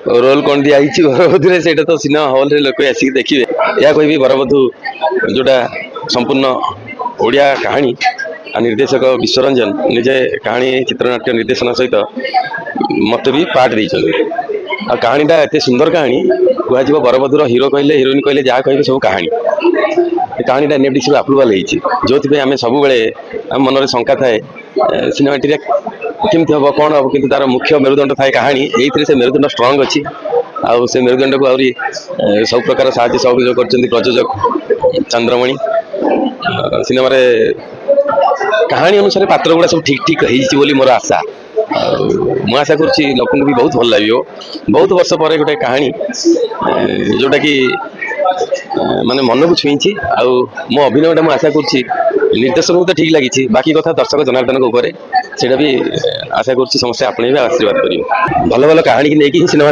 role कौन दिखाई बरबधु से तो सिनेमा हॉल रे लोक आसिक देखिए या कहि बरबधु जोटा संपूर्ण ओडिया कहानी निर्देशक विश्वरंजन निजे कहानी चित्रनाट्य निर्देशन सहित मत भी पार्ट आ कहानीटा एत सुंदर कहानी कह बरबधुर हिरो कहले हिरोइन कहले जहाँ कहे सब कहानी कहानीटा नेटफ्लिक्स को अप्रूवाल होती जो आम सब आम मन में शंका थाए सिनेमाटी केमती हम कौन हम कि तार मुख्य मेरुदंड थाए कहानी ये से मेरुदंड स्ट्रंग अच्छी आउ से मेरुदंड को आहरी सब प्रकार साहय सहयोग कर प्रयोजक चंद्रमणि सिनेमा कहानी अनुसार पात्र गुड़ा सब ठीक ठीक होली मोर आशा मु आशा करुँच लोक भी बहुत भल लगे बहुत वर्ष पर गोटे कहानी जोटा कि माने मन को छुई मो अभिनयटा मुझे आशा करुँच निर्देशक को तो ठीक लगी बाकी कथा दर्शक जनार्दन भी आशा करुँच समस्त आपणे आशीर्वाद करेंगे भल भल कहानी की लेकिन सिनेमा